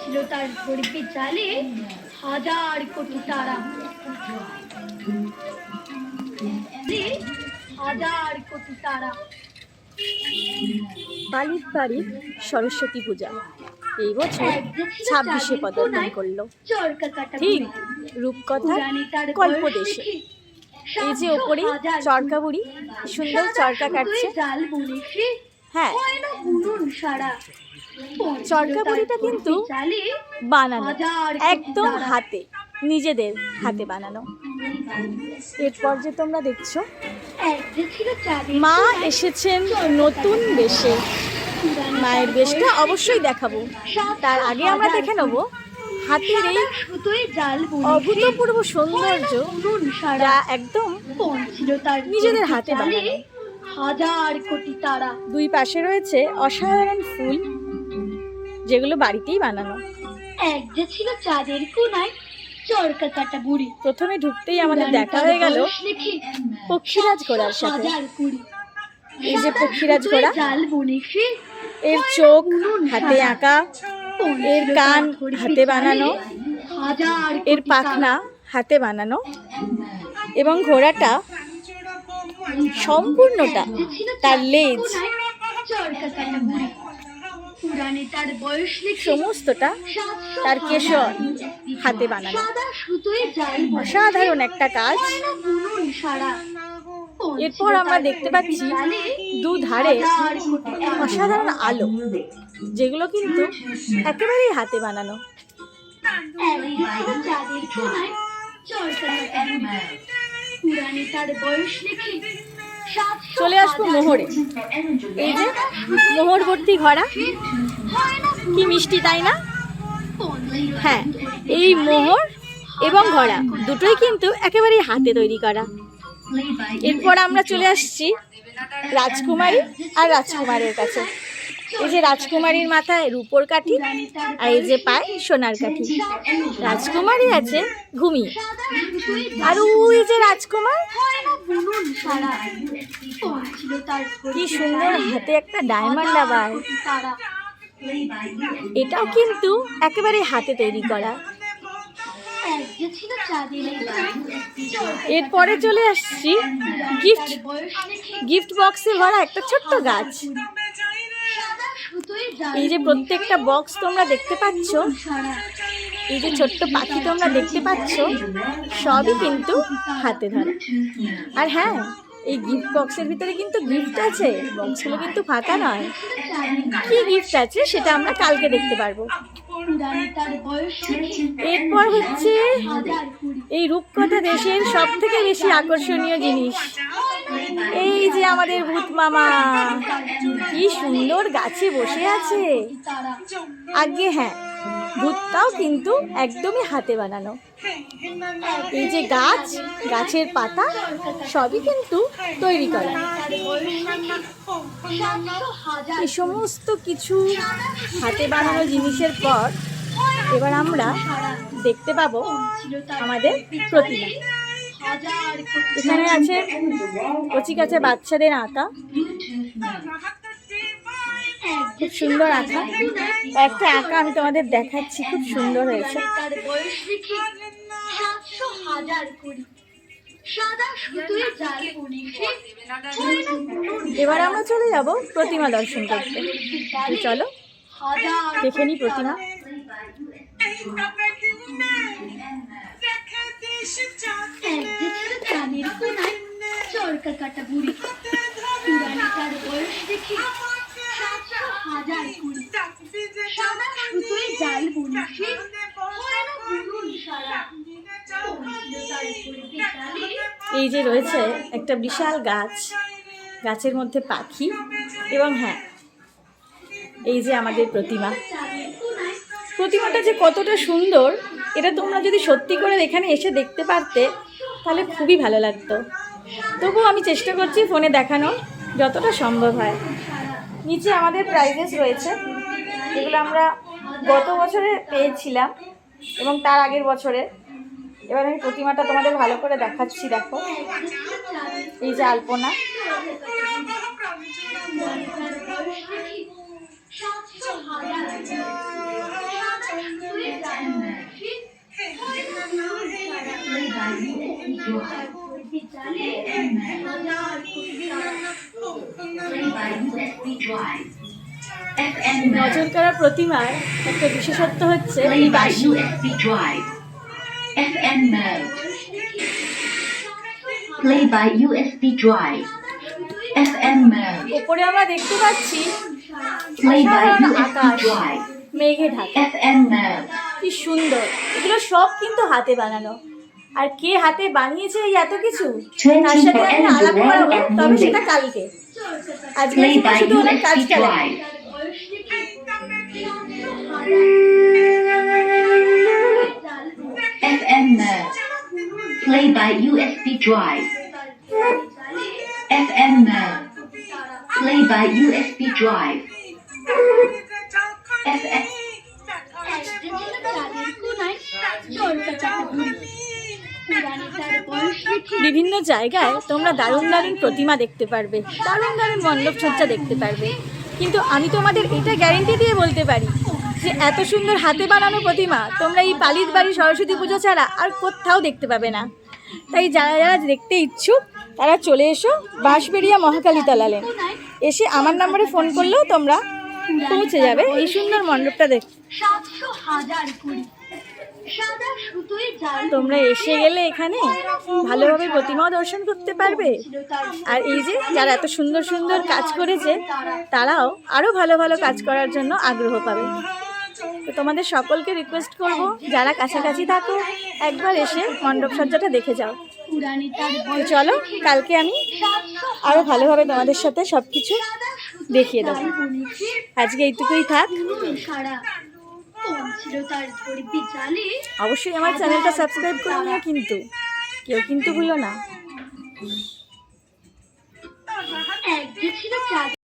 ছিল তার গরিবে জালে হাজার কোটি তারা, হাজার কোটি তারা। বালির বাড়ির সরস্বতী পূজা এই বছর 26-এ পদার্পণ করলো, ঠিক রূপকথার কল্পদেশে। এই যে ওপরে চরকা বুড়ি সুন্দর চরকা কাটছে। হ্যাঁ, চরকা বুড়িটা কিন্তু বানানো একদম হাতে, নিজেদের হাতে বানানো। এরপর যে তোমরা দেখছো মা এসেছেন নতুন বেশে, মায়ের বেশটা অবশ্যই দেখাবো। তার আগে আমরা দেখে নেবো হাতের এই অভূতপূর্ব সৌন্দর্য, যা একদম নিজেদের হাতে বানানো। হাজার কোটি তারা। দুই পাশে রয়েছে অসাধারণ ফুল, যেগুলো বাড়িতেই বানানো। এক যে ছিল চাঁদের কোনায় চরকা কাটা বুড়ি। প্রথমে ঢুকতেই আমাদের দেখা হয়ে গেল পক্ষীরাজ ঘোড়ার সাথে। এই যে পক্ষীরাজ ঘোড়া, এর চোখ হাতে আঁকা, এর কান হাতে বানানো, এর পাখনা হাতে বানানো, এবং ঘোড়াটা সম্পূর্ণটা তার লেজ সমস্তটা তার কেশর হাতে বানানো। অসাধারণ একটা কাজ। এরপর আমরা দেখতে পাচ্ছি দুধারে অসাধারণ আলো, যেগুলো কিন্তু একেবারেই হাতে বানানো। চলে আসবো মোহরে। এই যে মোহর ভর্তি ঘোড়া, কি মিষ্টি তাই না? হ্যাঁ, এই মোহর এবং ঘোড়া দুটোই কিন্তু একেবারেই হাতে তৈরি করা। এরপর আমরা চলে আসছি রাজকুমারী আর রাজকুমারের কাছে। এই যে রাজকুমারীর মাথায় রূপোর কাঠি, আর এই যে পায় সোনার কাঠি। রাজকুমারী আছে ঘুমিয়ে, আর ওই যে রাজকুমার, কি সুন্দর হাতে একটা ডায়মন্ড আবার। এটাও কিন্তু একেবারে হাতে তৈরি করা। এরপরে চলে আসছি গিফট বক্সে ভরা একটা ছোট্ট গাছ। এই যে প্রত্যেকটা বক্স তোমরা দেখতে পাচ্ছ, এই যে ছোট্ট পাখি তোমরা দেখতে পাচ্ছ, সবই কিন্তু হাতে ধরা। আর হ্যাঁ, এই গিফট বক্সের ভিতরে কিন্তু গিফট আছে, বক্সগুলো কিন্তু ফাঁকা নয়। কি গিফট আছে সেটা আমরা কালকে দেখতে পারবো। এরপর হচ্ছে এই রূপকথা দেশের সব থেকে বেশি আকর্ষণীয় জিনিস, এই যে আমাদের ভূত মামা, কি সুন্দর গাছে বসে আছে। আগে হ্যাঁ, ভূতটাও কিন্তু একদমই হাতে বানানো। এই যে গাছ, গাছের পাতা সবই কিন্তু তৈরি করা। এই সমস্ত কিছু হাতে বানানো জিনিসের পর এবার আমরা দেখতে পাবো আমাদের প্রতিমা। এখানে আছে কচি কাছে বাচ্চাদের আঁকা, খুব সুন্দর আঁকা। একটা আঁকা আমি তোমাদের দেখাচ্ছি, খুব সুন্দর হয়েছে। এবার আমরা চলে যাব প্রতিমা দর্শন করতে। চলো দেখে নি প্রতিমা। চরকা কাটা বুড়ি, পুরানি তার বয়স দেখি 700 হাজার কুড়ি। সাদা সুতোয় জাল বুনছি, হয় না বুনুন সারা। এই যে রয়েছে একটা বিশাল গাছ, গাছের মধ্যে পাখি, এবং হ্যাঁ, এই যে আমাদের প্রতিমা। প্রতিমাটা যে কতটা সুন্দর, এটা তোমরা যদি সত্যি করে এখানে এসে দেখতে পারতে তাহলে খুবই ভালো লাগতো। তবুও আমি চেষ্টা করছি ফোনে দেখানোর যতটা সম্ভব হয়। নিচে আমাদের প্রাইজেস রয়েছে, যেগুলো আমরা গত বছরে পেয়েছিলাম এবং তার আগের বছরে। এবার আমি প্রতিমাটা তোমাদের ভালো করে দেখাচ্ছি। দেখো, এই যে আলপনা, নজর কাড়া প্রতিমার একটা বিশেষত্ব হচ্ছে এই বাঁশি। FM mode. Play by USB drive. FM mode. উপরে আমরা দেখতে পাচ্ছি Play by অসাধারণ USB আকাশ, drive. মেঘে ঢাকা, FM mode. কি সুন্দর। এগুলো সব কিন্তু হাতে বানানো। আর কে হাতে বানিয়েছে এই এত কিছু, তার সাথে আমি আলাপ করাবো, তবে সেটা কালকে। আজকে Play by শুধু ওনার USB কাজটা লাগবে। drive. FM mode. Play by USB drive. FM mode. Play by USB drive. FM. বিভিন্ন জায়গায় তোমরা দারুণ দারুণ প্রতিমা দেখতে পারবে, দারুণ দারুণ মণ্ডপ সজ্জা দেখতে পারবে, কিন্তু আমি তোমাদের এটা গ্যারেন্টি দিয়ে বলতে পারি যে এত সুন্দর হাতে বানানো প্রতিমা তোমরা এই পালিত বাড়ি সরস্বতী পুজো ছাড়া আর কোথাও দেখতে পাবে না। তাই যারা যারা দেখতে ইচ্ছুক তারা চলে এসো বাঁশবেড়িয়া মহাকালীতলা লেন। এসে আমার নম্বরে ফোন করলেও তোমরা পৌঁছে যাবে এই সুন্দর মণ্ডপটা দেখতে। 700,000 কুড়ি সাদা সুতোয় জাল তোমরা এসে গেলে এখানে ভালোভাবে প্রতিমাও দর্শন করতে পারবে। আর এই যে যারা এত সুন্দর সুন্দর কাজ করেছে তারাও আরও ভালো ভালো কাজ করার জন্য আগ্রহ পাবে। তো তোমাদের সকলকে রিকোয়েস্ট করব, যারা কাছাকাছি থাকো একবার এসে মণ্ডপ সজ্জাটা দেখে যাও। পুরানি তার তো চলো, কালকে আমি আরও ভালোভাবে তোমাদের সাথে সব কিছু দেখিয়ে দেবো। আজকে এইটুকুই থাক। সারা কোন ছিল তার ধরবি জালে অবশ্যই আমার চ্যানেলটা সাবস্ক্রাইব করে নিও, কিন্তু কেউ কিন্তু ভুলো না। এক যে ছিল চাঁদ